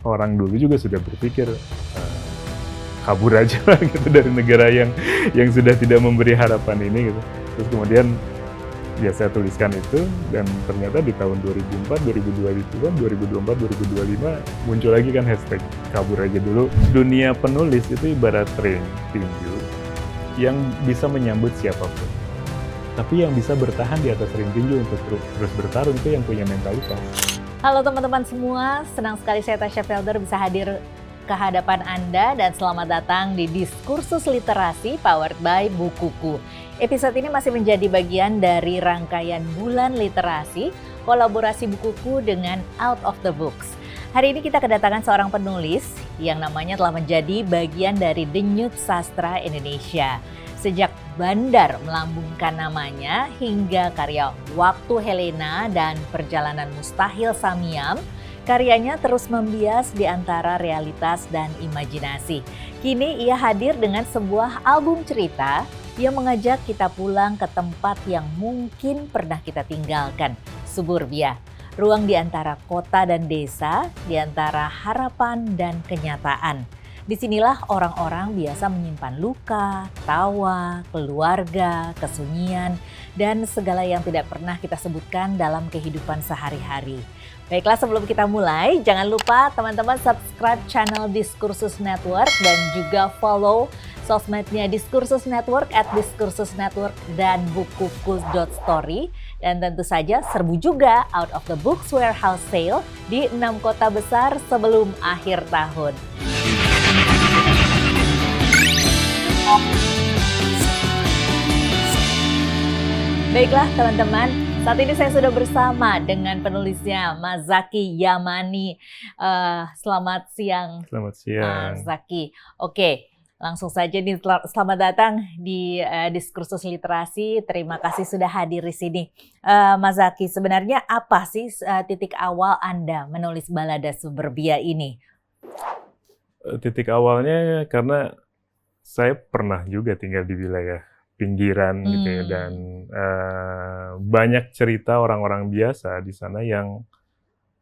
orang dulu juga sudah berpikir kabur aja lah gitu dari negara yang sudah tidak memberi harapan ini gitu. Terus kemudian ya saya tuliskan itu, dan ternyata di tahun 2004, 2024, 2025 muncul lagi kan hashtag kabur aja dulu. Dunia penulis itu ibarat ring tinju yang bisa menyambut siapapun, tapi yang bisa bertahan di atas ring tinju untuk terus bertarung itu yang punya mentalitas. Halo teman-teman semua, senang sekali saya Tasya Felder bisa hadir ke hadapan Anda dan selamat datang di Diskursus Literasi powered by Bukuku. Episode ini masih menjadi bagian dari rangkaian Bulan Literasi, kolaborasi Bukuku dengan Out of the Books. Hari ini kita kedatangan seorang penulis yang namanya telah menjadi bagian dari Denyut Sastra Indonesia. Sejak Bandar melambungkan namanya hingga karya Waktu Helena dan Perjalanan Mustahil Samyam, karyanya terus membias di antara realitas dan imajinasi. Kini ia hadir dengan sebuah album cerita yang mengajak kita pulang ke tempat yang mungkin pernah kita tinggalkan, suburbia. Ruang di antara kota dan desa, di antara harapan dan kenyataan. Disinilah orang-orang biasa menyimpan luka, tawa, keluarga, kesunyian, dan segala yang tidak pernah kita sebutkan dalam kehidupan sehari-hari. Baiklah, sebelum kita mulai, jangan lupa teman-teman subscribe channel Diskursus Network dan juga follow sosmednya Diskursus Network @diskursusnetwork dan bukuku.story. Dan tentu saja serbu juga Out of the Books Warehouse Sale di 6 kota besar sebelum akhir tahun. Baiklah teman-teman, saat ini saya sudah bersama dengan penulisnya Mas Zaki Yamani. Selamat siang. Selamat siang. Mas Zaki. Oke, langsung saja nih, selamat datang di Diskursus Literasi. Terima kasih sudah hadir di sini. Mas Zaki, sebenarnya apa sih titik awal Anda menulis balada Suburbia ini? Titik awalnya karena saya pernah juga tinggal di wilayah pinggiran gitu ya, dan banyak cerita orang-orang biasa di sana yang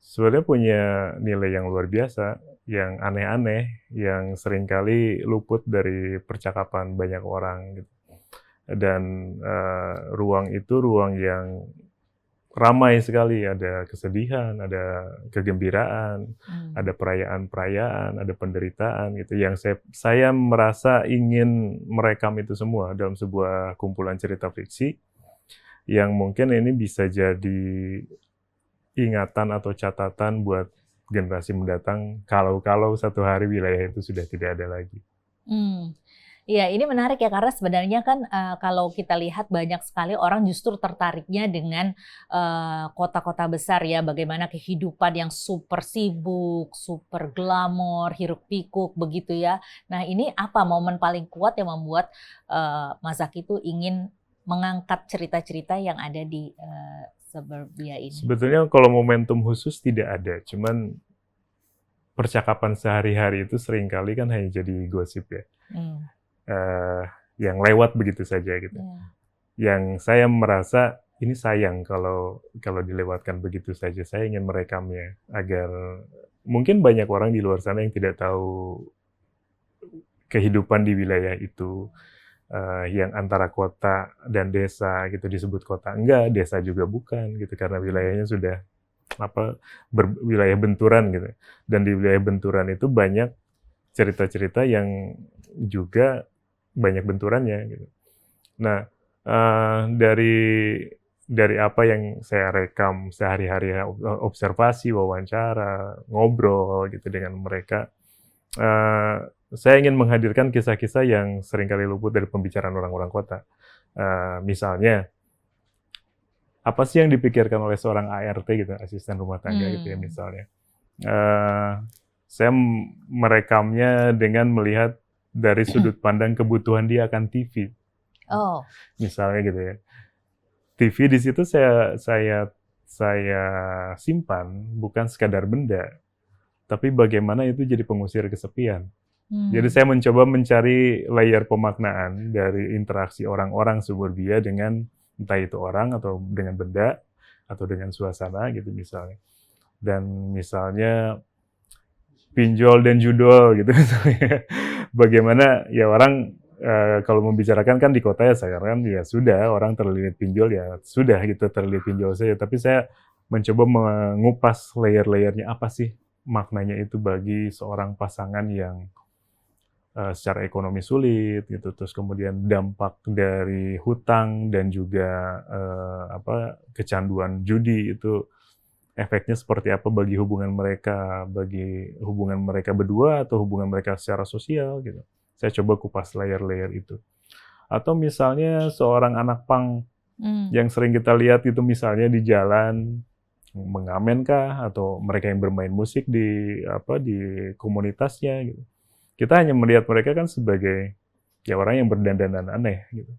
sebenarnya punya nilai yang luar biasa, yang aneh-aneh, yang seringkali luput dari percakapan banyak orang gitu. Dan ruang itu ruang yang ramai sekali, ada kesedihan, ada kegembiraan, ada perayaan-perayaan, ada penderitaan gitu, yang saya merasa ingin merekam itu semua dalam sebuah kumpulan cerita fiksi yang mungkin ini bisa jadi ingatan atau catatan buat generasi mendatang kalau satu hari wilayah itu sudah tidak ada lagi. Ya, ini menarik ya, karena sebenarnya kan kalau kita lihat banyak sekali orang justru tertariknya dengan kota-kota besar ya, bagaimana kehidupan yang super sibuk, super glamor, hiruk pikuk begitu ya. Nah, ini apa momen paling kuat yang membuat Mas Zaki itu ingin mengangkat cerita-cerita yang ada di Suburbia ini? Sebetulnya kalau momentum khusus tidak ada, cuman percakapan sehari-hari itu seringkali kan hanya jadi gosip ya. Yang lewat begitu saja gitu. Yang saya merasa ini sayang kalau dilewatkan begitu saja. Saya ingin merekamnya agar mungkin banyak orang di luar sana yang tidak tahu kehidupan di wilayah itu, yang antara kota dan desa gitu disebut kota. Enggak, desa juga bukan gitu, karena wilayahnya sudah wilayah benturan gitu. Dan di wilayah benturan itu banyak cerita-cerita yang juga banyak benturannya gitu. Nah, dari apa yang saya rekam sehari-hari, observasi, wawancara, ngobrol gitu dengan mereka, saya ingin menghadirkan kisah-kisah yang seringkali luput dari pembicaraan orang-orang kota. Misalnya, apa sih yang dipikirkan oleh seorang ART gitu, asisten rumah tangga gitu ya misalnya. Saya merekamnya dengan melihat dari sudut pandang kebutuhan dia akan TV. Misalnya gitu ya. TV di situ saya simpan bukan sekadar benda, tapi bagaimana itu jadi pengusir kesepian. Jadi saya mencoba mencari layer pemaknaan dari interaksi orang-orang suburbia dengan entah itu orang atau dengan benda atau dengan suasana gitu misalnya. Dan misalnya pinjol dan judol gitu. Bagaimana ya orang kalau membicarakan kan di kota ya sekarang ya sudah orang terlilit pinjol ya sudah gitu terlilit pinjol saja. Tapi saya mencoba mengupas layer-layernya apa sih maknanya itu bagi seorang pasangan yang secara ekonomi sulit gitu, terus kemudian dampak dari hutang dan juga kecanduan judi itu efeknya seperti apa bagi hubungan mereka berdua atau hubungan mereka secara sosial gitu. Saya coba kupas layer-layer itu. Atau misalnya seorang anak pang yang sering kita lihat itu misalnya di jalan mengamen kah atau mereka yang bermain musik di komunitasnya gitu. Kita hanya melihat mereka kan sebagai ya orang yang berdandanan aneh gitu.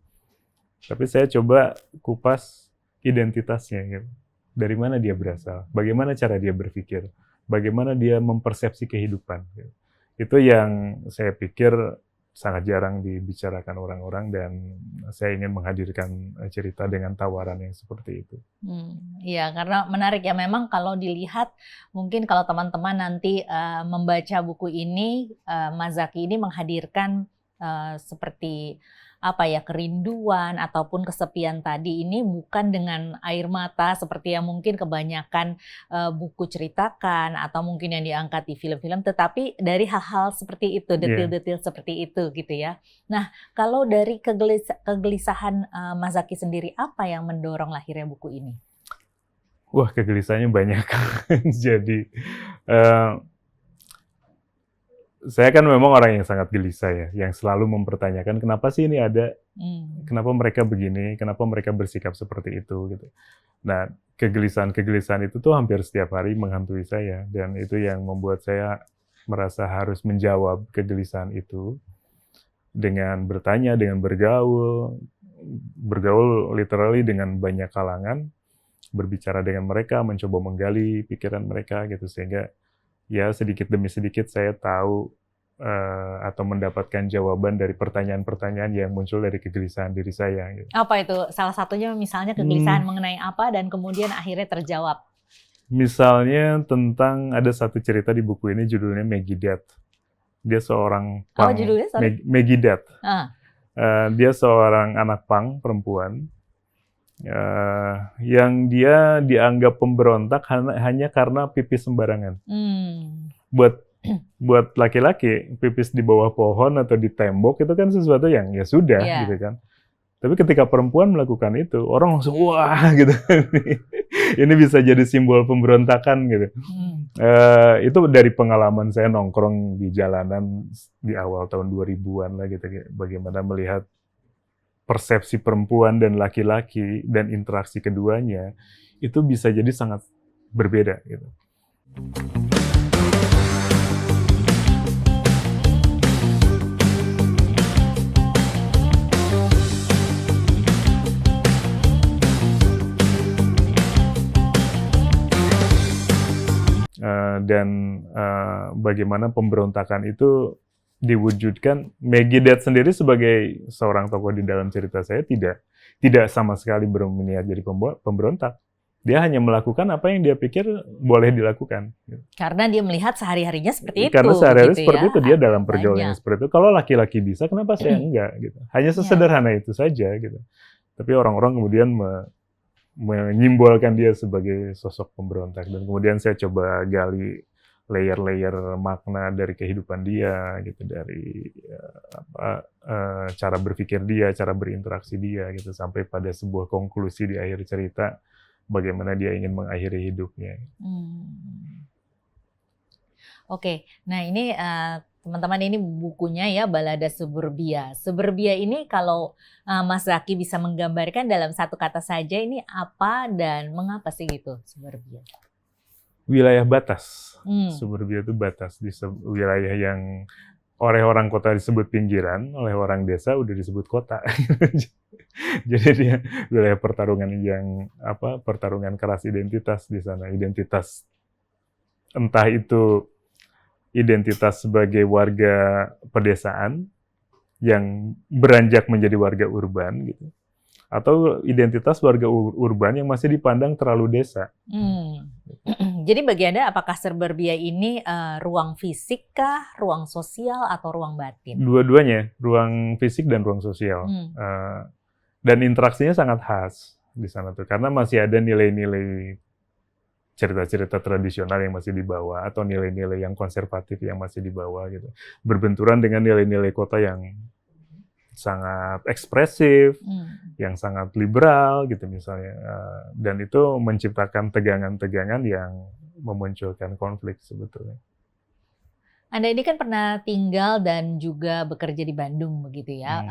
Tapi saya coba kupas identitasnya gitu. Dari mana dia berasal, bagaimana cara dia berpikir, bagaimana dia mempersepsi kehidupan. Gitu. Itu yang saya pikir sangat jarang dibicarakan orang-orang dan saya ingin menghadirkan cerita dengan tawaran yang seperti itu. Iya, karena menarik ya. Memang kalau dilihat, mungkin kalau teman-teman nanti membaca buku ini, Mas Zaky ini menghadirkan seperti apa ya, kerinduan ataupun kesepian tadi ini bukan dengan air mata seperti yang mungkin kebanyakan buku ceritakan atau mungkin yang diangkat di film-film, tetapi dari hal-hal seperti itu, detil-detil seperti itu gitu ya. Nah, kalau dari kegelisahan Mas Zaky sendiri, apa yang mendorong lahirnya buku ini? Wah, kegelisahannya banyak. Jadi saya kan memang orang yang sangat gelisah ya, yang selalu mempertanyakan kenapa sih ini ada, kenapa mereka begini, kenapa mereka bersikap seperti itu gitu. Nah, kegelisahan itu tuh hampir setiap hari menghantui saya dan itu yang membuat saya merasa harus menjawab kegelisahan itu dengan bertanya, dengan bergaul literally dengan banyak kalangan, berbicara dengan mereka, mencoba menggali pikiran mereka gitu sehingga ya sedikit demi sedikit saya tahu atau mendapatkan jawaban dari pertanyaan-pertanyaan yang muncul dari kegelisahan diri saya. Gitu. Apa itu? Salah satunya misalnya kegelisahan mengenai apa dan kemudian akhirnya terjawab. Misalnya tentang ada satu cerita di buku ini judulnya Maggie Death. Dia seorang punk. Judulnya? Sorry. Maggie Death. Dia seorang anak punk perempuan. Yang dia dianggap pemberontak hanya karena pipis sembarangan. Buat laki-laki pipis di bawah pohon atau di tembok itu kan sesuatu yang ya sudah gitu kan. Tapi ketika perempuan melakukan itu orang langsung wah gitu. Ini bisa jadi simbol pemberontakan gitu. Itu dari pengalaman saya nongkrong di jalanan di awal tahun 2000-an lah gitu. Bagaimana melihat persepsi perempuan dan laki-laki dan interaksi keduanya itu bisa jadi sangat berbeda gitu. Dan bagaimana pemberontakan itu diwujudkan. Maggie Death sendiri sebagai seorang tokoh di dalam cerita saya tidak sama sekali berniat jadi pemberontak. Dia hanya melakukan apa yang dia pikir boleh dilakukan. Karena dia melihat sehari-harinya seperti itu. Karena sehari-hari gitu seperti itu, dia dalam pergaulan seperti itu. Kalau laki-laki bisa, kenapa saya enggak? Gitu. Hanya sesederhana itu saja. Gitu. Tapi orang-orang kemudian menyimbolkan dia sebagai sosok pemberontak. Dan kemudian saya coba gali layer-layer makna dari kehidupan dia, gitu, dari cara berpikir dia, cara berinteraksi dia, gitu, sampai pada sebuah konklusi di akhir cerita, bagaimana dia ingin mengakhiri hidupnya. Oke, nah ini teman-teman ini bukunya ya, Balada Suburbia. Suburbia ini kalau Mas Zaky bisa menggambarkan dalam satu kata saja, ini apa dan mengapa sih gitu Suburbia? Wilayah batas. Suburbia itu batas di wilayah yang oleh orang kota disebut pinggiran, oleh orang desa udah disebut kota. Jadi dia wilayah pertarungan pertarungan keras identitas di sana. Identitas entah itu identitas sebagai warga pedesaan yang beranjak menjadi warga urban gitu. Atau identitas warga urban yang masih dipandang terlalu desa. Jadi bagi Anda apakah suburbia ini ruang fisik kah, ruang sosial atau ruang batin? Dua-duanya, ruang fisik dan ruang sosial. Dan interaksinya sangat khas di sana tuh, karena masih ada nilai-nilai cerita-cerita tradisional yang masih dibawa, atau nilai-nilai yang konservatif yang masih dibawa gitu. Berbenturan dengan nilai-nilai kota yang sangat ekspresif, yang sangat liberal gitu misalnya. Dan itu menciptakan tegangan-tegangan yang memunculkan konflik sebetulnya. Anda ini kan pernah tinggal dan juga bekerja di Bandung begitu ya.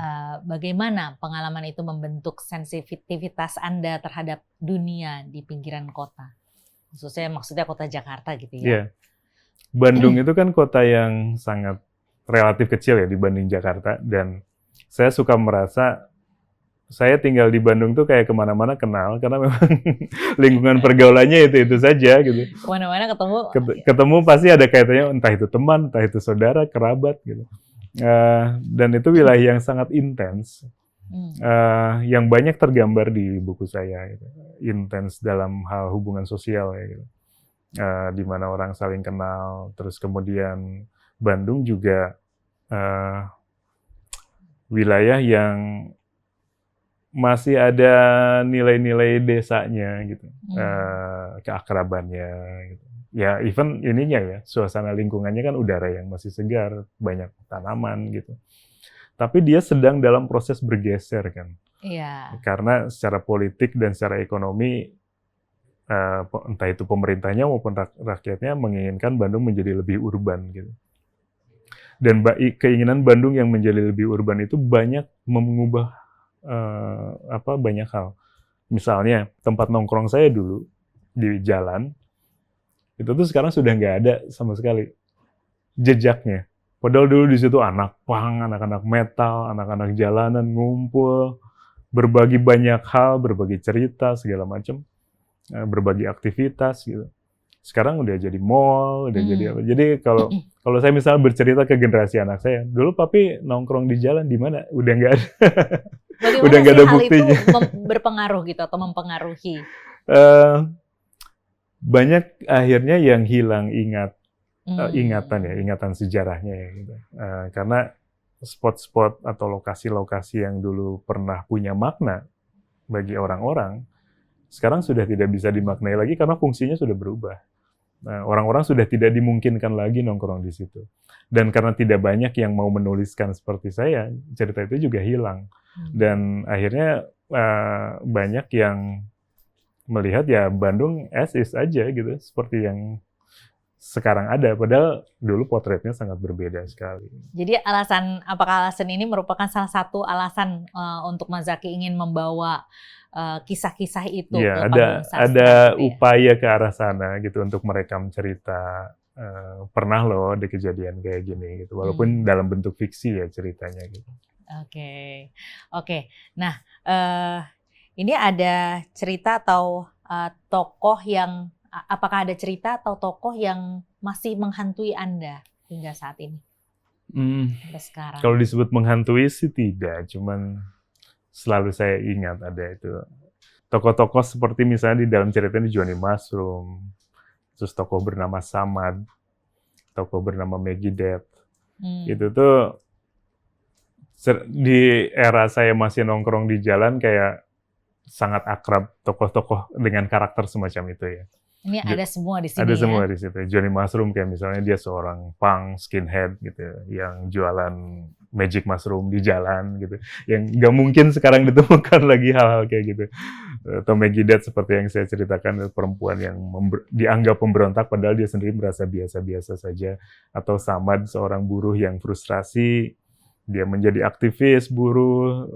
Bagaimana pengalaman itu membentuk sensitivitas Anda terhadap dunia di pinggiran kota? Maksudnya kota Jakarta gitu ya. Yeah. Bandung itu kan kota yang sangat relatif kecil ya dibanding Jakarta, dan saya suka merasa saya tinggal di Bandung tuh kayak kemana-mana kenal, karena memang lingkungan pergaulannya itu saja gitu. Kemana-mana ketemu pasti ada kaitannya, entah itu teman, entah itu saudara, kerabat gitu. Dan itu wilayah yang sangat intens, yang banyak tergambar di buku saya gitu. Intens dalam hal hubungan sosial ya gitu. Di mana orang saling kenal, terus kemudian Bandung juga wilayah yang masih ada nilai-nilai desanya gitu, keakrabannya gitu. Ya even ininya ya, suasana lingkungannya kan udara yang masih segar, banyak tanaman gitu. Tapi dia sedang dalam proses bergeser kan. Iya. Karena secara politik dan secara ekonomi, entah itu pemerintahnya maupun rakyatnya menginginkan Bandung menjadi lebih urban gitu. Dan keinginan Bandung yang menjadi lebih urban itu banyak mengubah banyak hal. Misalnya tempat nongkrong saya dulu di jalan itu tuh sekarang sudah nggak ada sama sekali jejaknya. Padahal dulu di situ anak punk, anak-anak metal, anak-anak jalanan ngumpul, berbagi banyak hal, berbagi cerita segala macam, berbagi aktivitas gitu. Sekarang udah jadi mall, udah jadi apa. Jadi kalau saya misalnya bercerita ke generasi anak saya, dulu papi nongkrong di jalan di mana? Udah nggak ada. Bagaimana udah nggak ada hal buktinya. Itu berpengaruh gitu atau mempengaruhi? Banyak akhirnya yang hilang ingatan sejarahnya ya, gitu. Karena spot-spot atau lokasi-lokasi yang dulu pernah punya makna bagi orang-orang, sekarang sudah tidak bisa dimaknai lagi karena fungsinya sudah berubah. Nah, orang-orang sudah tidak dimungkinkan lagi nongkrong di situ. Dan karena tidak banyak yang mau menuliskan seperti saya, cerita itu juga hilang. Dan akhirnya banyak yang melihat ya Bandung as is aja gitu, seperti yang sekarang ada, padahal dulu potretnya sangat berbeda sekali. Jadi apakah alasan ini merupakan salah satu alasan untuk Mas Zaky ingin membawa kisah-kisah itu ya, ke ada upaya ke arah sana gitu untuk merekam cerita. Pernah loh ada kejadian kayak gini gitu, walaupun dalam bentuk fiksi ya ceritanya gitu. Oke. Nah, ini ada cerita atau tokoh yang apakah ada cerita atau tokoh yang masih menghantui Anda hingga saat ini? Sampai sekarang. Kalau disebut menghantui sih tidak, cuman selalu saya ingat ada itu. Tokoh-tokoh seperti misalnya di dalam cerita ini Johnny Mushroom, terus tokoh bernama Samad, tokoh bernama Maggie Death. Itu tuh di era saya masih nongkrong di jalan kayak sangat akrab tokoh-tokoh dengan karakter semacam itu ya. Ini ada semua di sini. Ada semua di situ. Johnny Mushroom kayak misalnya dia seorang punk skinhead gitu, yang jualan magic mushroom di jalan gitu, yang nggak mungkin sekarang ditemukan lagi hal-hal kayak gitu. Atau Maggie Death seperti yang saya ceritakan, perempuan yang dianggap pemberontak padahal dia sendiri merasa biasa-biasa saja. Atau Samad, seorang buruh yang frustrasi, dia menjadi aktivis buruh,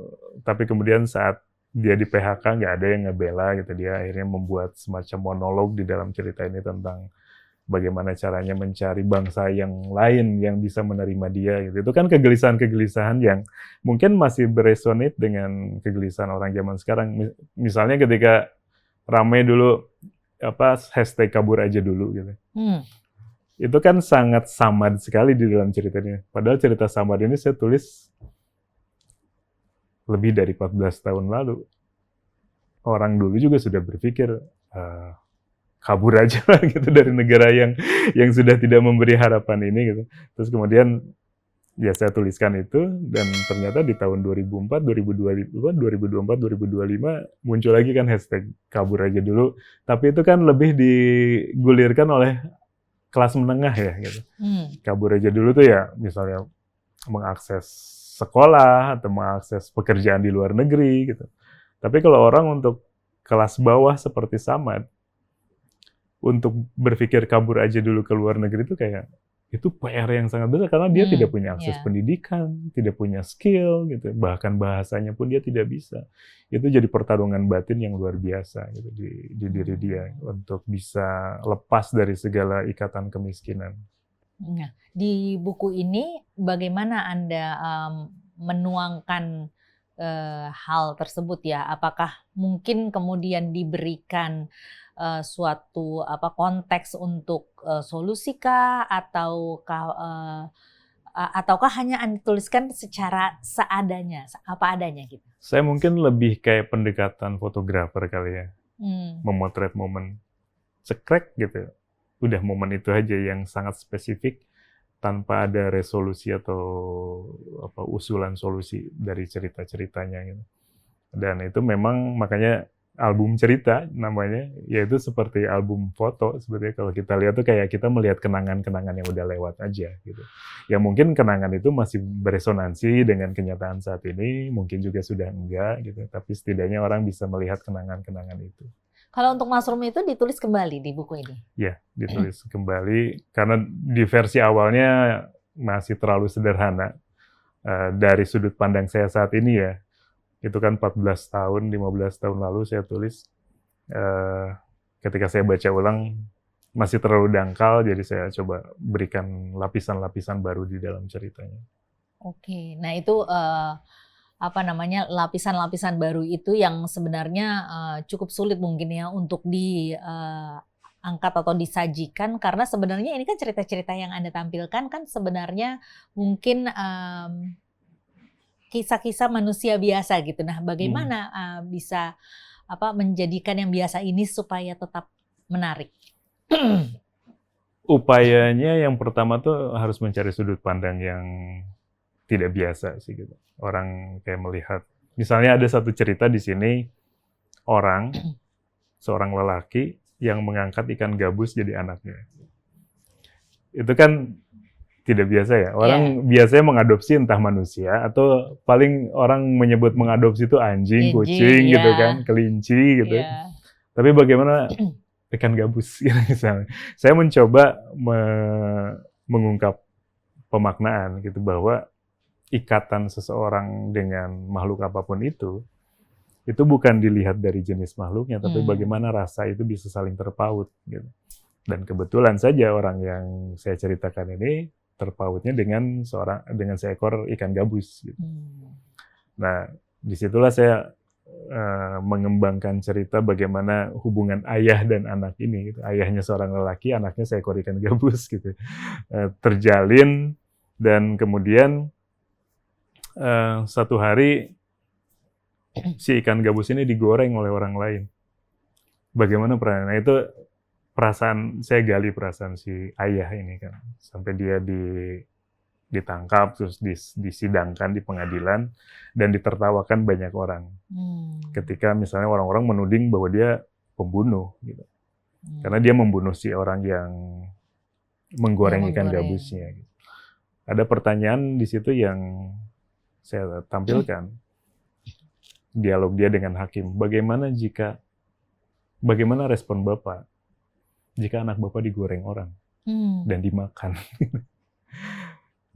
tapi kemudian saat dia di PHK nggak ada yang ngebela gitu, dia akhirnya membuat semacam monolog di dalam cerita ini tentang bagaimana caranya mencari bangsa yang lain yang bisa menerima dia gitu. Itu kan kegelisahan-kegelisahan yang mungkin masih beresonate dengan kegelisahan orang zaman sekarang. Misalnya ketika ramai dulu hashtag kabur aja dulu gitu. Itu kan sangat Samad sekali di dalam ceritanya. Padahal cerita Samad ini saya tulis lebih dari 14 tahun lalu. Orang dulu juga sudah berpikir, kabur aja lah gitu dari negara yang sudah tidak memberi harapan ini gitu. Terus kemudian ya saya tuliskan itu, dan ternyata di tahun 2004, 2024, 2025 muncul lagi kan hashtag kabur aja dulu. Tapi itu kan lebih digulirkan oleh kelas menengah ya gitu. Kabur aja dulu tuh ya misalnya mengakses sekolah atau mengakses pekerjaan di luar negeri gitu. Tapi kalau orang untuk kelas bawah seperti Samad, untuk berpikir kabur aja dulu ke luar negeri itu kayak itu PR yang sangat besar karena dia tidak punya akses pendidikan, tidak punya skill gitu, bahkan bahasanya pun dia tidak bisa. Itu jadi pertarungan batin yang luar biasa gitu di diri dia untuk bisa lepas dari segala ikatan kemiskinan. Nah, di buku ini bagaimana Anda menuangkan hal tersebut ya? Apakah mungkin kemudian diberikan suatu konteks untuk solusikah ataukah hanya Anda tuliskan secara seadanya, apa adanya gitu? Saya mungkin lebih kayak pendekatan fotografer kali ya, memotret momen, cekrek gitu. Udah momen itu aja yang sangat spesifik tanpa ada resolusi atau usulan solusi dari cerita-ceritanya gitu. Dan itu memang makanya album cerita namanya, yaitu seperti album foto sebetulnya. Kalau kita lihat tuh kayak kita melihat kenangan-kenangan yang udah lewat aja gitu. Ya mungkin kenangan itu masih beresonansi dengan kenyataan saat ini, mungkin juga sudah enggak gitu, tapi setidaknya orang bisa melihat kenangan-kenangan itu. Kalau untuk Mushroom itu ditulis kembali di buku ini? Ya, ditulis kembali karena di versi awalnya masih terlalu sederhana. Dari sudut pandang saya saat ini ya, itu kan 14 tahun, 15 tahun lalu saya tulis. Ketika saya baca ulang masih terlalu dangkal, jadi saya coba berikan lapisan-lapisan baru di dalam ceritanya. Oke, nah itu lapisan-lapisan baru itu yang sebenarnya cukup sulit mungkin ya untuk diangkat atau disajikan, karena sebenarnya ini kan cerita-cerita yang Anda tampilkan kan sebenarnya mungkin kisah-kisah manusia biasa gitu. Nah, bagaimana bisa menjadikan yang biasa ini supaya tetap menarik? Upayanya yang pertama tuh harus mencari sudut pandang yang tidak biasa sih gitu. Orang kayak melihat, misalnya ada satu cerita di sini, seorang lelaki yang mengangkat ikan gabus jadi anaknya. Itu kan tidak biasa ya. Orang biasanya mengadopsi entah manusia atau paling orang menyebut mengadopsi itu anjing, kucing gitu kan, kelinci gitu. Tapi bagaimana ikan gabus misalnya. Saya mencoba mengungkap pemaknaan gitu bahwa ikatan seseorang dengan makhluk apapun itu bukan dilihat dari jenis makhluknya, tapi bagaimana rasa itu bisa saling terpaut gitu. Dan kebetulan saja orang yang saya ceritakan ini terpautnya dengan seekor ikan gabus gitu. Nah, disitulah saya mengembangkan cerita bagaimana hubungan ayah dan anak ini gitu. Ayahnya seorang lelaki, anaknya seekor ikan gabus gitu. Terjalin, dan kemudian satu hari si ikan gabus ini digoreng oleh orang lain. Bagaimana perannya? Nah, itu saya gali perasaan si ayah ini kan, sampai dia ditangkap terus disidangkan di pengadilan dan ditertawakan banyak orang. Ketika misalnya orang-orang menuding bahwa dia pembunuh gitu. Karena dia membunuh si orang yang menggoreng ikan gabusnya gitu. Ada pertanyaan di situ yang saya tampilkan. Dialog dia dengan hakim. Bagaimana respon Bapak jika anak Bapak digoreng orang dan dimakan?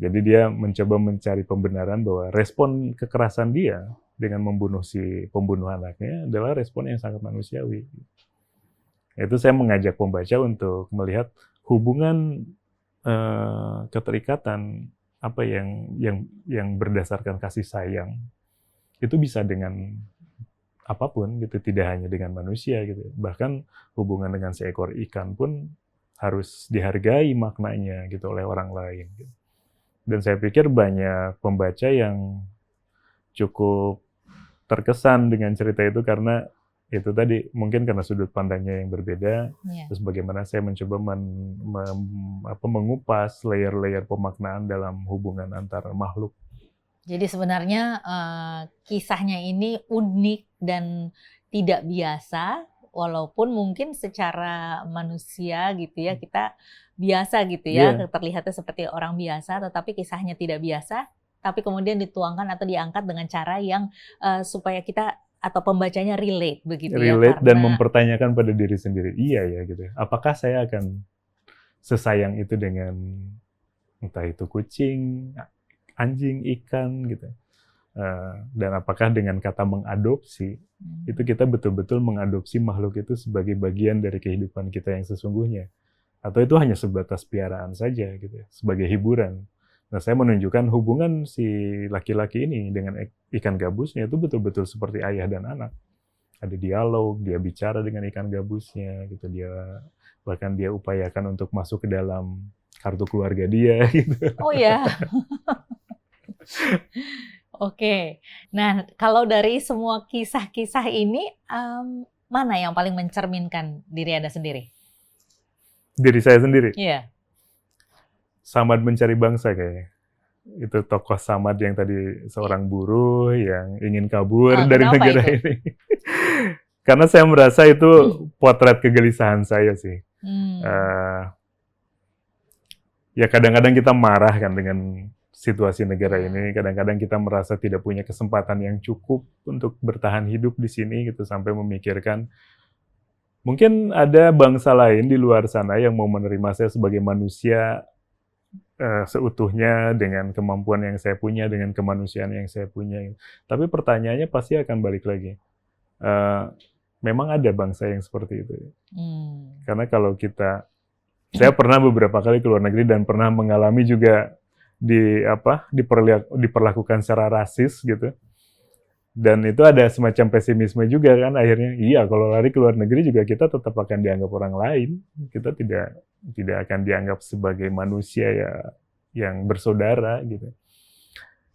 Jadi dia mencoba mencari pembenaran bahwa respon kekerasan dia dengan membunuh si pembunuh anaknya adalah respon yang sangat manusiawi. Itu saya mengajak pembaca untuk melihat hubungan keterikatan apa yang berdasarkan kasih sayang itu bisa dengan apapun gitu, tidak hanya dengan manusia gitu. Bahkan hubungan dengan seekor ikan pun harus dihargai maknanya gitu oleh orang lain gitu. Dan saya pikir banyak pembaca yang cukup terkesan dengan cerita itu karena itu tadi mungkin karena sudut pandangnya yang berbeda, Iya. terus bagaimana saya mencoba mengupas layer-layer pemaknaan dalam hubungan antar makhluk. Jadi sebenarnya kisahnya ini unik dan tidak biasa, walaupun mungkin secara manusia gitu ya kita biasa gitu ya, Iya. terlihatnya seperti orang biasa, tetapi kisahnya tidak biasa, tapi kemudian dituangkan atau diangkat dengan cara yang supaya kita atau pembacanya relate begitu ya, Relate dan karena mempertanyakan pada diri sendiri, iya ya gitu. Apakah saya akan sesayang itu dengan entah itu kucing, anjing, ikan gitu. Dan apakah dengan kata mengadopsi itu kita betul-betul mengadopsi makhluk itu sebagai bagian dari kehidupan kita yang sesungguhnya, atau itu hanya sebatas piaraan saja gitu, sebagai hiburan. Nah, saya menunjukkan hubungan si laki-laki ini dengan ikan gabusnya itu betul-betul seperti ayah dan anak. Ada dialog, dia bicara dengan ikan gabusnya gitu, bahkan dia upayakan untuk masuk ke dalam kartu keluarga dia gitu. oh ya. Oke. Nah, kalau dari semua kisah-kisah ini mana yang paling mencerminkan diri Anda sendiri? Diri saya sendiri. Iya. Samad Mencari Bangsa kayaknya. Itu tokoh Samad yang tadi seorang buruh yang ingin kabur dari Kenapa negara itu? ini. Karena saya merasa itu potret kegelisahan saya sih. Ya kadang-kadang kita marah kan dengan situasi negara ini. Kadang-kadang kita merasa tidak punya kesempatan yang cukup untuk bertahan hidup di sini gitu, sampai memikirkan mungkin ada bangsa lain di luar sana yang mau menerima saya sebagai manusia seutuhnya dengan kemampuan yang saya punya, dengan kemanusiaan yang saya punya. Tapi pertanyaannya pasti akan balik lagi. Memang ada bangsa yang seperti itu. Karena kalau saya pernah beberapa kali ke luar negeri dan pernah mengalami juga diperlakukan secara rasis gitu. Dan itu ada semacam pesimisme juga kan akhirnya. Iya, kalau lari ke luar negeri juga kita tetap akan dianggap orang lain. Kita tidak akan dianggap sebagai manusia ya yang bersaudara gitu.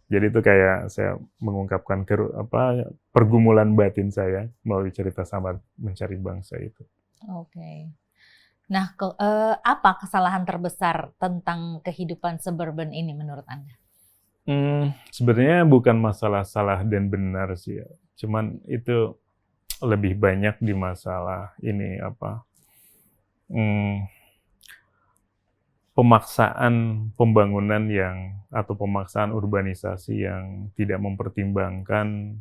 Jadi itu kayak saya mengungkapkan pergumulan batin saya melalui cerita Samad Mencari Bangsa itu. Oke. Nah, apa kesalahan terbesar tentang kehidupan suburban ini menurut Anda? Sebenarnya bukan masalah salah dan benar sih ya. Cuman itu lebih banyak di masalah ini pemaksaan pembangunan atau pemaksaan urbanisasi yang tidak mempertimbangkan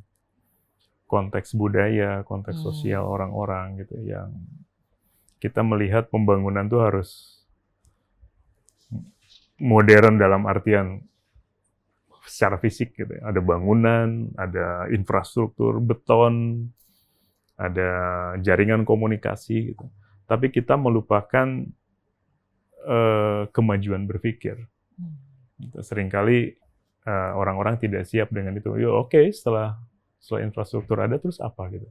konteks budaya, konteks sosial orang-orang gitu, yang kita melihat pembangunan tuh harus modern dalam artian secara fisik gitu. Ada bangunan, ada infrastruktur beton, ada jaringan komunikasi gitu. Tapi kita melupakan kemajuan berpikir. Seringkali orang-orang tidak siap dengan itu. Setelah infrastruktur ada terus apa gitu.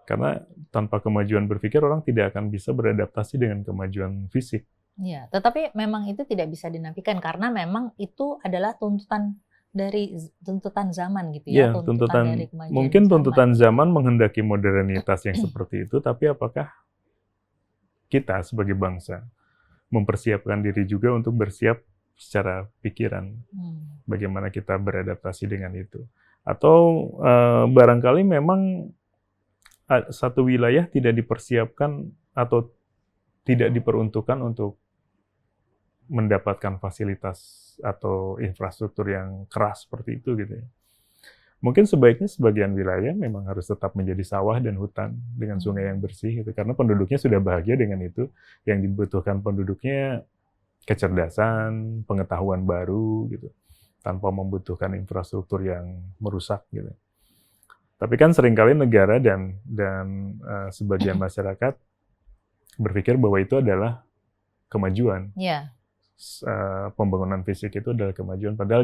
Karena tanpa kemajuan berpikir orang tidak akan bisa beradaptasi dengan kemajuan fisik. Ya, tetapi memang itu tidak bisa dinafikan karena memang itu adalah tuntutan zaman gitu ya, tuntutan dari kemajuan mungkin tuntutan zaman. zaman menghendaki modernitas yang seperti itu, tapi apakah kita sebagai bangsa mempersiapkan diri juga untuk bersiap secara pikiran, bagaimana kita beradaptasi dengan itu? Atau barangkali memang satu wilayah tidak dipersiapkan atau tidak diperuntukkan untuk mendapatkan fasilitas atau infrastruktur yang keras seperti itu gitu ya. Mungkin sebaiknya sebagian wilayah memang harus tetap menjadi sawah dan hutan dengan sungai yang bersih gitu, karena penduduknya sudah bahagia dengan itu. Yang dibutuhkan penduduknya kecerdasan, pengetahuan baru gitu, tanpa membutuhkan infrastruktur yang merusak gitu. Tapi kan seringkali negara dan sebagian masyarakat berpikir bahwa itu adalah kemajuan. Yeah. Pembangunan fisik itu adalah kemajuan, padahal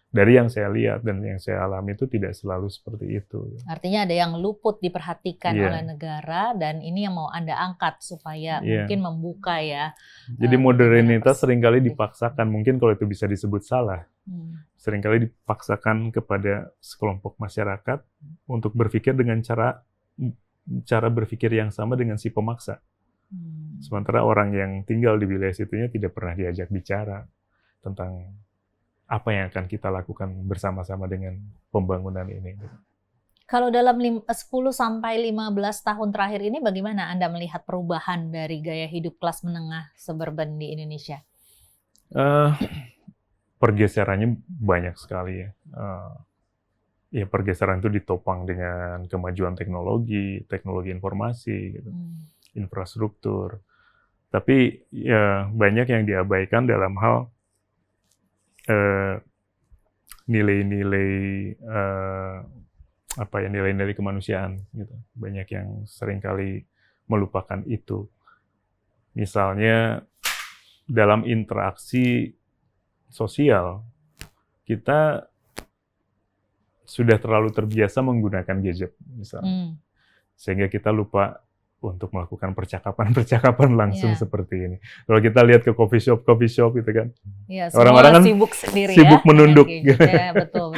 dari yang saya lihat dan yang saya alami itu tidak selalu seperti itu. Artinya ada yang luput diperhatikan oleh negara, dan ini yang mau Anda angkat supaya mungkin membuka ya. Jadi modernitas seringkali dipaksakan, mungkin kalau itu bisa disebut salah. Seringkali dipaksakan kepada sekelompok masyarakat untuk berpikir dengan cara cara berpikir yang sama dengan si pemaksa. Sementara orang yang tinggal di wilayah situnya tidak pernah diajak bicara tentang apa yang akan kita lakukan bersama-sama dengan pembangunan ini. Kalau dalam 10 sampai 15 tahun terakhir ini bagaimana Anda melihat perubahan dari gaya hidup kelas menengah suburban di Indonesia? Pergeserannya banyak sekali ya. Ya pergeseran itu ditopang dengan kemajuan teknologi informasi, gitu, infrastruktur. Tapi ya banyak yang diabaikan dalam hal nilai-nilai nilai-nilai kemanusiaan gitu. Banyak yang seringkali melupakan itu. Misalnya dalam interaksi sosial kita sudah terlalu terbiasa menggunakan gadget misalnya. Sehingga kita lupa untuk melakukan percakapan langsung seperti ini. Kalau kita lihat ke coffee shop gitu kan, orang-orang kan sibuk sendiri, sibuk menunduk. Ya, betul.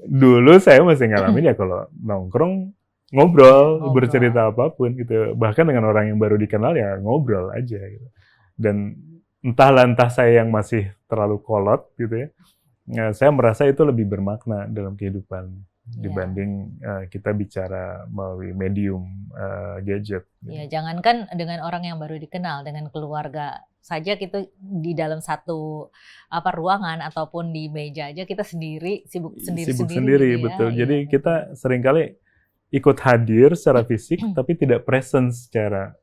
Dulu saya masih ngalamin ya kalau nongkrong ngobrol, bercerita apapun gitu. Bahkan dengan orang yang baru dikenal ya ngobrol aja gitu. Dan entah saya yang masih terlalu kolot gitu ya. Saya merasa itu lebih bermakna dalam kehidupan dibanding kita bicara melalui medium gadget. Ya, jangankan dengan orang yang baru dikenal, dengan keluarga saja kita di dalam satu ruangan ataupun di meja aja kita sibuk sendiri. Betul. Jadi kita seringkali ikut hadir secara fisik tapi tidak present secara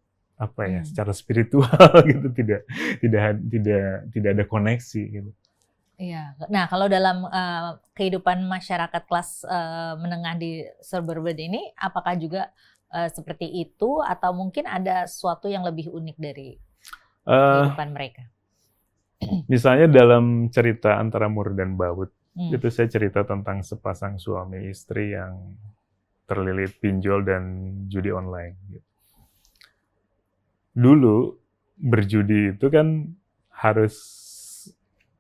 secara spiritual gitu, tidak ada koneksi gitu. Iya. Nah, kalau dalam kehidupan masyarakat kelas menengah di suburban ini, apakah juga seperti itu atau mungkin ada sesuatu yang lebih unik dari kehidupan mereka? Misalnya dalam cerita Antara Mur dan Bawut, itu saya cerita tentang sepasang suami istri yang terlilit pinjol dan judi online. Dulu berjudi itu kan harus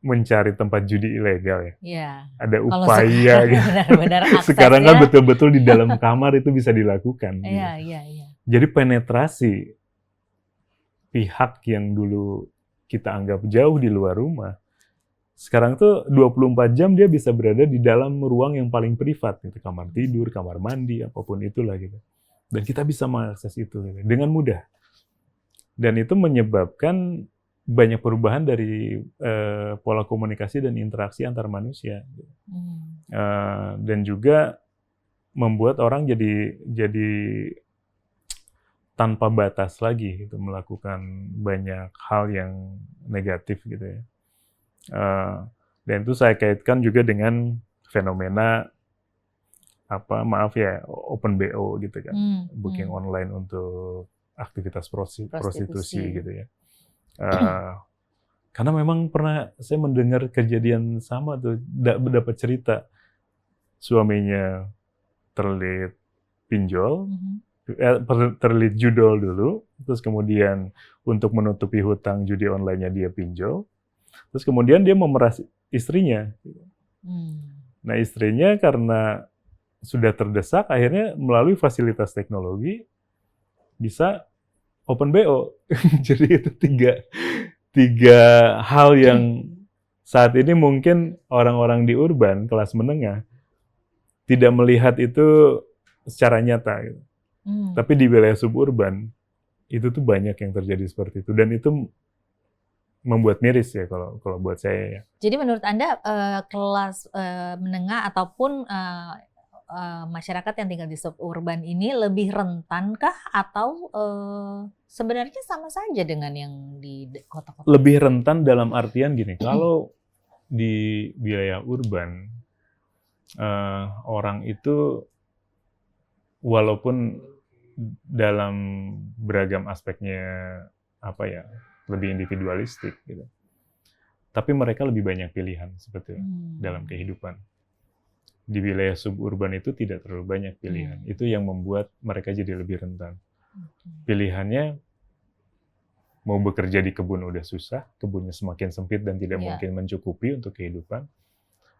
mencari tempat judi ilegal ya. Iya. Ada upaya gitu. Benar-benar sekarang kan betul-betul di dalam kamar itu bisa dilakukan. Iya. Jadi penetrasi pihak yang dulu kita anggap jauh di luar rumah, sekarang tuh 24 jam dia bisa berada di dalam ruang yang paling privat, gitu, kamar tidur, kamar mandi, apapun itulah gitu. Dan kita bisa mengakses itu gitu, dengan mudah. Dan itu menyebabkan banyak perubahan dari pola komunikasi dan interaksi antar manusia, dan juga membuat orang jadi tanpa batas lagi gitu, melakukan banyak hal yang negatif gitu ya. Dan itu saya kaitkan juga dengan fenomena open BO gitu kan, booking online untuk aktivitas prostitusi gitu ya. Karena memang pernah saya mendengar kejadian sama tuh, dapat cerita suaminya terlilit pinjol, terlilit judol dulu, terus kemudian untuk menutupi hutang judi online-nya dia pinjol, terus kemudian dia memeras istrinya. Nah istrinya karena sudah terdesak akhirnya melalui fasilitas teknologi bisa open BO. Jadi itu tiga hal yang saat ini mungkin orang-orang di urban kelas menengah tidak melihat itu secara nyata gitu. Tapi di wilayah suburban itu tuh banyak yang terjadi seperti itu, dan itu membuat miris ya kalau buat saya ya. Jadi menurut Anda kelas menengah ataupun masyarakat yang tinggal di suburban ini lebih rentankah atau sebenarnya sama saja dengan yang di kota-kota? Lebih rentan dalam artian gini, kalau di wilayah urban orang itu walaupun dalam beragam aspeknya lebih individualistik gitu, tapi mereka lebih banyak pilihan sebetulnya dalam kehidupan. Di wilayah suburban itu tidak terlalu banyak pilihan. Itu yang membuat mereka jadi lebih rentan. Pilihannya mau bekerja di kebun udah susah, kebunnya semakin sempit dan tidak mungkin mencukupi untuk kehidupan.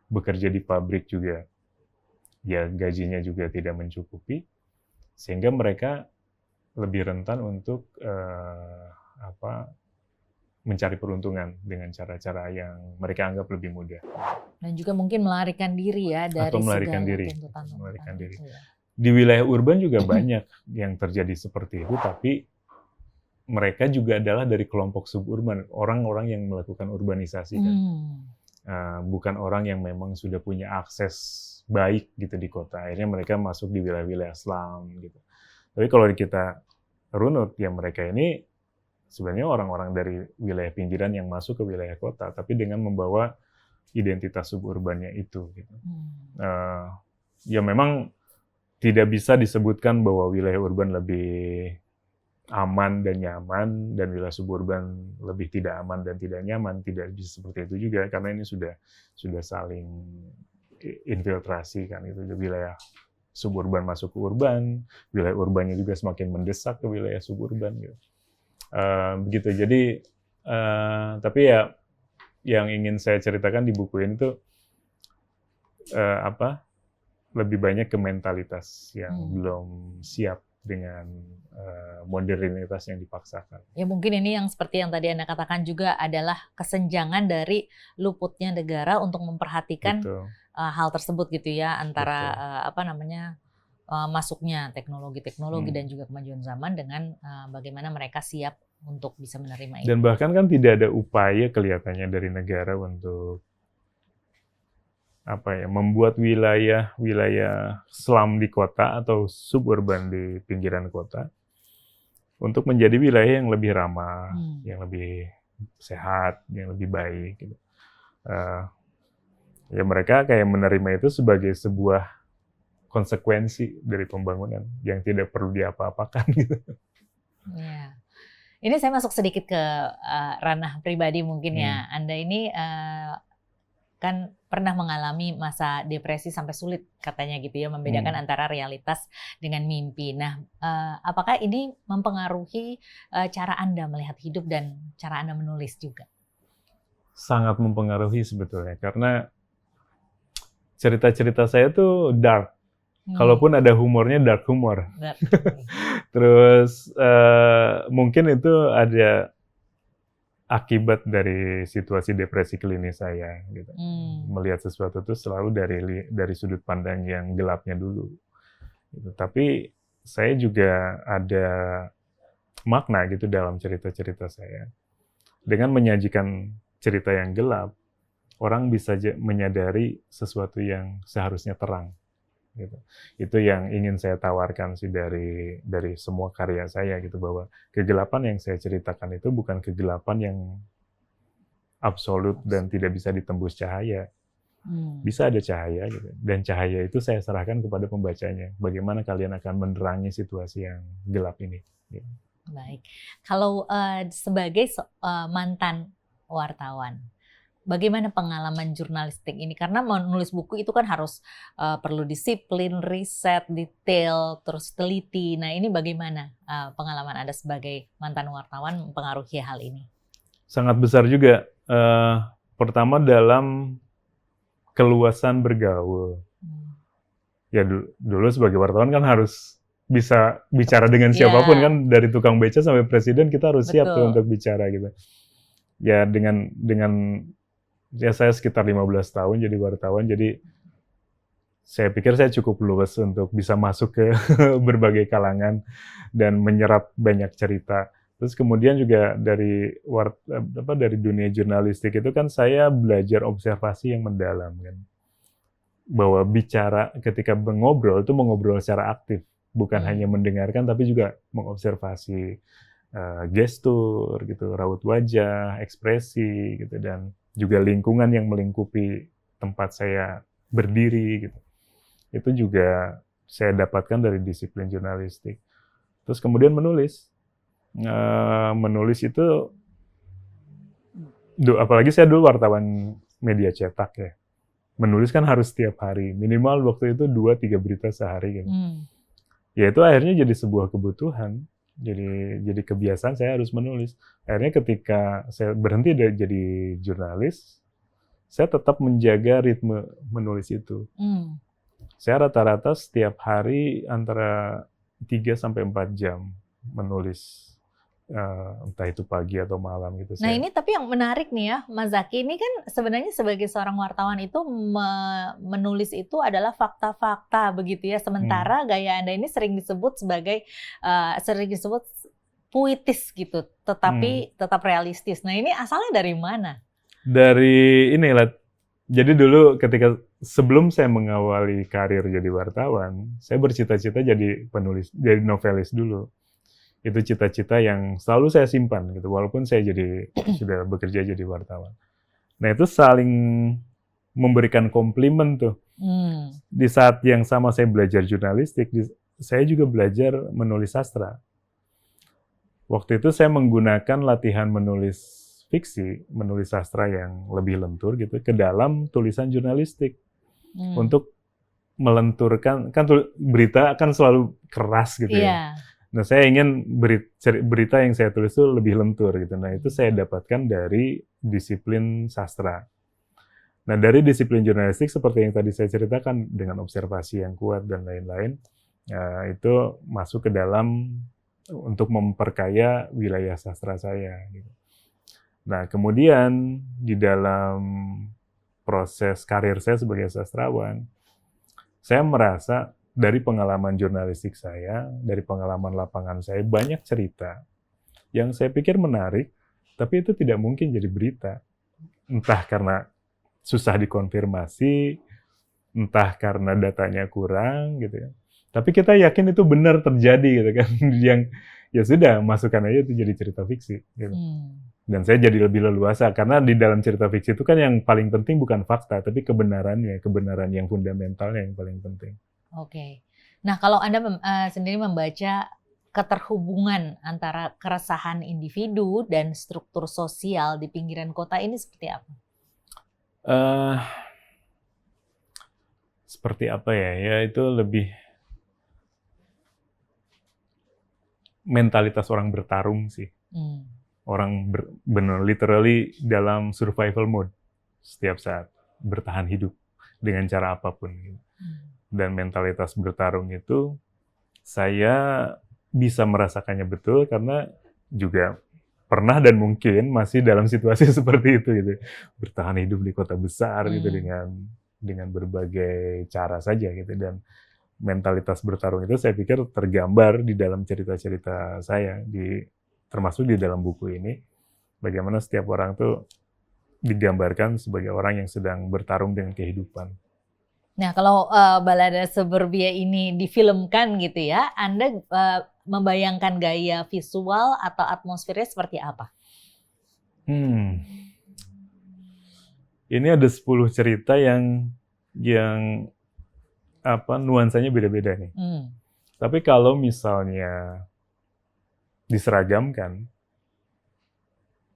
Bekerja di pabrik juga, ya gajinya juga tidak mencukupi. sehingga mereka lebih rentan untuk mencari peruntungan dengan cara-cara yang mereka anggap lebih mudah. Dan juga mungkin melarikan diri ya dari Atau melarikan segala diri. tuntutan-tuntutan Melarikan diri. itu ya. Di wilayah urban juga banyak yang terjadi seperti itu, tapi mereka juga adalah dari kelompok suburban, orang-orang yang melakukan urbanisasi kan. Bukan orang yang memang sudah punya akses baik gitu di kota. Akhirnya mereka masuk di wilayah-wilayah slum gitu. Tapi kalau kita runut, ya mereka ini sebenarnya orang-orang dari wilayah pinggiran yang masuk ke wilayah kota, tapi dengan membawa identitas suburbannya itu. Gitu. Ya memang tidak bisa disebutkan bahwa wilayah urban lebih aman dan nyaman, dan wilayah suburban lebih tidak aman dan tidak nyaman. Tidak bisa seperti itu juga, karena ini sudah saling infiltrasi kan. Itu wilayah suburban masuk ke urban, wilayah urbannya juga semakin mendesak ke wilayah suburban gitu. Begitu. Jadi tapi ya yang ingin saya ceritakan di buku ini tuh lebih banyak ke mentalitas yang belum siap dengan modernitas yang dipaksakan. Ya mungkin ini yang seperti yang tadi Anda katakan juga adalah kesenjangan dari luputnya negara untuk memperhatikan hal tersebut gitu ya, antara masuknya teknologi-teknologi dan juga kemajuan zaman dengan bagaimana mereka siap untuk bisa menerima itu. Dan bahkan kan tidak ada upaya kelihatannya dari negara untuk membuat wilayah slum di kota atau suburban di pinggiran kota untuk menjadi wilayah yang lebih ramah, yang lebih sehat, yang lebih baik. Gitu. Ya mereka kayak menerima itu sebagai sebuah konsekuensi dari pembangunan yang tidak perlu diapa-apakan gitu. Ya. Ini saya masuk sedikit ke ranah pribadi mungkin ya. Anda ini kan pernah mengalami masa depresi sampai sulit katanya gitu ya, membedakan antara realitas dengan mimpi. Nah, apakah ini mempengaruhi cara Anda melihat hidup dan cara Anda menulis juga? Sangat mempengaruhi sebetulnya, karena cerita-cerita saya tuh dark. Kalaupun ada humornya, dark humor. Terus mungkin itu ada akibat dari situasi depresi klinis saya. Gitu. Melihat sesuatu itu selalu dari sudut pandang yang gelapnya dulu. Gitu. Tapi saya juga ada makna gitu dalam cerita-cerita saya. Dengan menyajikan cerita yang gelap, orang bisa menyadari sesuatu yang seharusnya terang. Gitu. Itu yang ingin saya tawarkan sih dari semua karya saya gitu, bahwa kegelapan yang saya ceritakan itu bukan kegelapan yang absolut dan tidak bisa ditembus cahaya. Bisa ada cahaya gitu, dan cahaya itu saya serahkan kepada pembacanya. Bagaimana kalian akan menerangi situasi yang gelap ini. Gitu. Baik, kalau sebagai mantan wartawan, bagaimana pengalaman jurnalistik ini? Karena menulis buku itu kan harus perlu disiplin, riset, detail, terus teliti. Nah ini bagaimana pengalaman Anda sebagai mantan wartawan mempengaruhi hal ini? Sangat besar juga. Pertama dalam keluasan bergaul. Ya dulu sebagai wartawan kan harus bisa bicara dengan siapapun kan, dari tukang beca sampai presiden kita harus siap tuh untuk bicara gitu. Ya dengan ya saya sekitar 15 tahun jadi wartawan, jadi saya pikir saya cukup luas untuk bisa masuk ke berbagai kalangan dan menyerap banyak cerita. Terus kemudian juga dari dunia jurnalistik itu kan saya belajar observasi yang mendalam kan. Bahwa bicara ketika mengobrol itu mengobrol secara aktif, bukan hanya mendengarkan tapi juga mengobservasi gestur gitu, raut wajah, ekspresi gitu, dan juga lingkungan yang melingkupi tempat saya berdiri gitu. Itu juga saya dapatkan dari disiplin jurnalistik. Terus kemudian menulis. Menulis itu, apalagi saya dulu wartawan media cetak ya. Menulis kan harus setiap hari. Minimal waktu itu 2-3 berita sehari gitu. Ya itu akhirnya jadi sebuah kebutuhan. Jadi kebiasaan saya harus menulis. Akhirnya ketika saya berhenti jadi jurnalis, saya tetap menjaga ritme menulis itu. Saya rata-rata setiap hari antara 3-4 jam menulis, entah itu pagi atau malam gitu. Nah ini tapi yang menarik nih ya, Mas Zaky, ini kan sebenarnya sebagai seorang wartawan itu menulis itu adalah fakta-fakta begitu ya, sementara gaya Anda ini sering disebut sebagai puitis gitu, tetapi tetap realistis. Nah ini asalnya dari mana? Dari inilah, jadi dulu ketika sebelum saya mengawali karir jadi wartawan, saya bercita-cita jadi penulis, jadi novelis dulu. Itu cita-cita yang selalu saya simpan gitu, walaupun saya sudah bekerja jadi wartawan. Nah itu saling memberikan komplimen tuh. Di saat yang sama saya belajar jurnalistik, saya juga belajar menulis sastra. Waktu itu saya menggunakan latihan menulis fiksi, menulis sastra yang lebih lentur gitu, ke dalam tulisan jurnalistik. Untuk melenturkan, kan berita kan selalu keras gitu ya. Nah saya ingin berita yang saya tulis itu lebih lentur gitu. Nah itu saya dapatkan dari disiplin sastra. Nah dari disiplin jurnalistik seperti yang tadi saya ceritakan, dengan observasi yang kuat dan lain-lain, itu masuk ke dalam untuk memperkaya wilayah sastra saya gitu. Nah kemudian di dalam proses karir saya sebagai sastrawan, saya merasa dari pengalaman jurnalistik saya, dari pengalaman lapangan saya, banyak cerita yang saya pikir menarik, tapi itu tidak mungkin jadi berita. Entah karena susah dikonfirmasi, entah karena datanya kurang gitu ya. Tapi kita yakin itu benar terjadi gitu kan. Yang ya sudah, masukkan aja itu jadi cerita fiksi gitu. Dan saya jadi lebih leluasa karena di dalam cerita fiksi itu kan yang paling penting bukan fakta, tapi kebenarannya, kebenaran yang fundamentalnya yang paling penting. Oke. Nah, kalau Anda sendiri membaca keterhubungan antara keresahan individu dan struktur sosial di pinggiran kota ini seperti apa? Seperti apa ya? Ya itu lebih mentalitas orang bertarung sih. Orang benar literally dalam survival mode setiap saat, bertahan hidup dengan cara apapun gitu. Dan mentalitas bertarung itu saya bisa merasakannya betul karena juga pernah dan mungkin masih dalam situasi seperti itu gitu. Bertahan hidup di kota besar gitu dengan berbagai cara saja gitu. Dan mentalitas bertarung itu saya pikir tergambar di dalam cerita-cerita saya, termasuk di dalam buku ini, bagaimana setiap orang tuh digambarkan sebagai orang yang sedang bertarung dengan kehidupan. Nah, kalau Balada Suburbia ini difilmkan gitu ya, Anda membayangkan gaya visual atau atmosfernya seperti apa? Ini ada 10 cerita yang nuansanya beda-beda nih. Tapi kalau misalnya diseragamkan,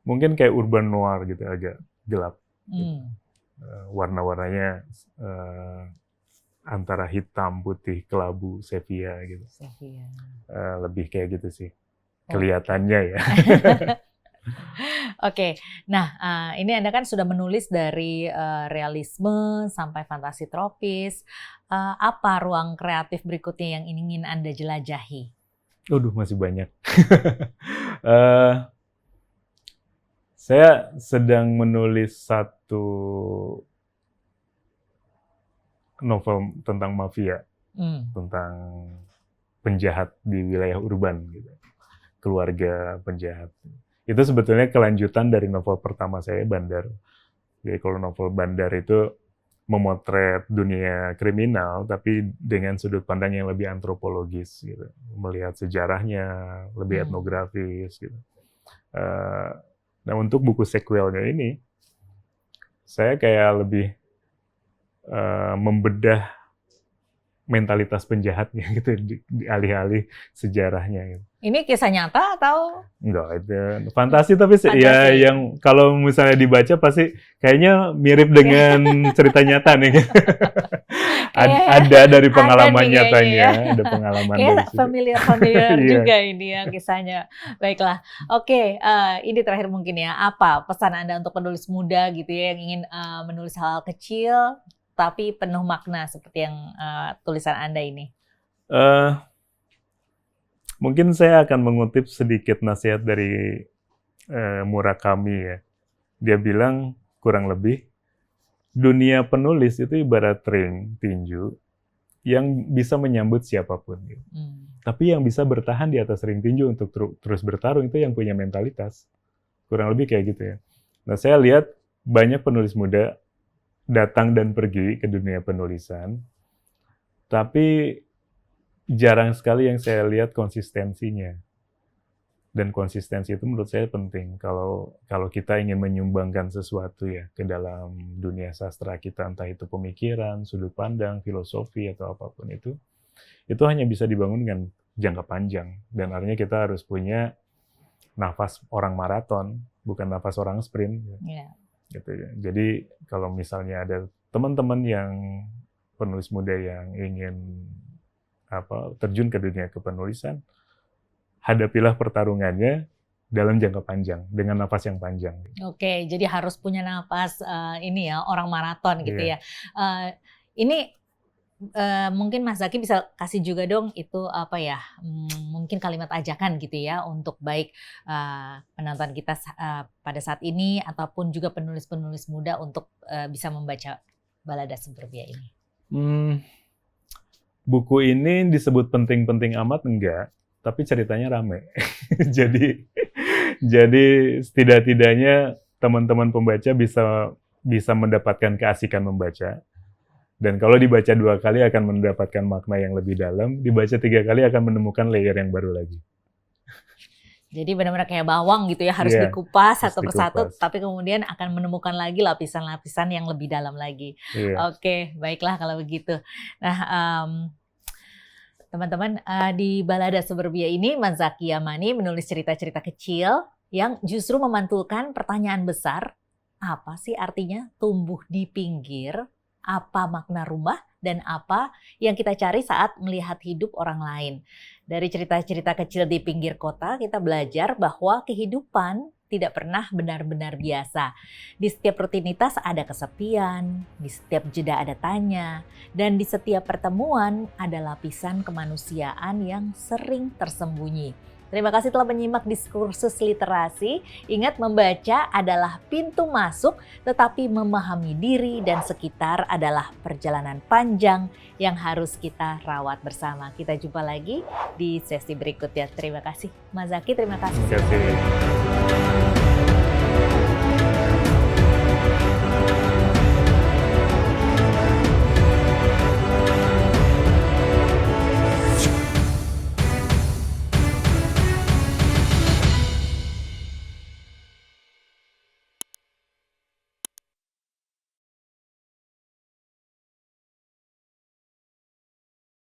mungkin kayak urban noir gitu, agak gelap. Warna-warnanya antara hitam, putih, kelabu, sepia gitu. Lebih kayak gitu sih kelihatannya ya. Oke, nah ini Anda kan sudah menulis dari realisme sampai fantasi tropis. Apa ruang kreatif berikutnya yang ingin Anda jelajahi? Masih banyak. Saya sedang menulis satu novel tentang mafia, tentang penjahat di wilayah urban, gitu. Keluarga penjahat. Itu sebetulnya kelanjutan dari novel pertama saya, Bandar. Jadi kalau novel Bandar itu memotret dunia kriminal, tapi dengan sudut pandang yang lebih antropologis, gitu. Melihat sejarahnya, lebih etnografis, gitu. Nah untuk buku sequelnya ini, saya kayak lebih membedah mentalitas penjahatnya gitu, di alih-alih sejarahnya gitu. Ini kisah nyata atau? Enggak, itu fantasi tapi ya yang kalau misalnya dibaca pasti kayaknya mirip dengan cerita nyata nih. Ada dari pengalaman nyatanya, ada pengalaman dari situ. Familiar juga ini ya kisahnya. Baiklah, oke, ini terakhir mungkin ya, apa pesan Anda untuk penulis muda gitu ya yang ingin menulis hal kecil tapi penuh makna seperti yang tulisan Anda ini? Mungkin saya akan mengutip sedikit nasihat dari Murakami ya. Dia bilang kurang lebih, dunia penulis itu ibarat ring tinju yang bisa menyambut siapapun. Gitu. Tapi yang bisa bertahan di atas ring tinju untuk terus bertarung itu yang punya mentalitas. Kurang lebih kayak gitu ya. Nah, saya lihat banyak penulis muda datang dan pergi ke dunia penulisan, tapi jarang sekali yang saya lihat konsistensinya. Dan konsistensi itu menurut saya penting kalau kita ingin menyumbangkan sesuatu ya ke dalam dunia sastra kita, entah itu pemikiran, sudut pandang, filosofi atau apapun itu hanya bisa dibangun dengan jangka panjang. Dan artinya kita harus punya nafas orang maraton, bukan nafas orang sprint. Yeah. Gitu ya. Jadi kalau misalnya ada teman-teman yang penulis muda yang ingin terjun ke dunia kepenulisan, hadapilah pertarungannya dalam jangka panjang dengan nafas yang panjang. Oke, jadi harus punya nafas orang maraton gitu ya. Ini mungkin Mas Zaki bisa kasih juga dong itu mungkin kalimat ajakan gitu ya untuk baik penonton kita pada saat ini ataupun juga penulis-penulis muda untuk bisa membaca Balada Suburbia ini. Buku ini disebut penting-penting amat enggak, tapi ceritanya rame. jadi setidak-tidaknya teman-teman pembaca bisa mendapatkan keasikan membaca. Dan kalau dibaca 2 kali akan mendapatkan makna yang lebih dalam, dibaca 3 kali akan menemukan layer yang baru lagi. Jadi benar-benar kayak bawang gitu ya, harus dikupas satu persatu, tapi kemudian akan menemukan lagi lapisan-lapisan yang lebih dalam lagi. Oke, baiklah kalau begitu. Nah, teman-teman, di Balada Suburbia ini Mas Zaki Yamani menulis cerita-cerita kecil yang justru memantulkan pertanyaan besar, apa sih artinya tumbuh di pinggir? Apa makna rumah dan apa yang kita cari saat melihat hidup orang lain. Dari cerita-cerita kecil di pinggir kota, kita belajar bahwa kehidupan tidak pernah benar-benar biasa. Di setiap rutinitas ada kesepian, di setiap jeda ada tanya, dan di setiap pertemuan ada lapisan kemanusiaan yang sering tersembunyi. Terima kasih telah menyimak Diskursus Literasi. Ingat, membaca adalah pintu masuk, tetapi memahami diri dan sekitar adalah perjalanan panjang yang harus kita rawat bersama. Kita jumpa lagi di sesi berikutnya. Terima kasih Mas Zaki, terima kasih. Terima kasih.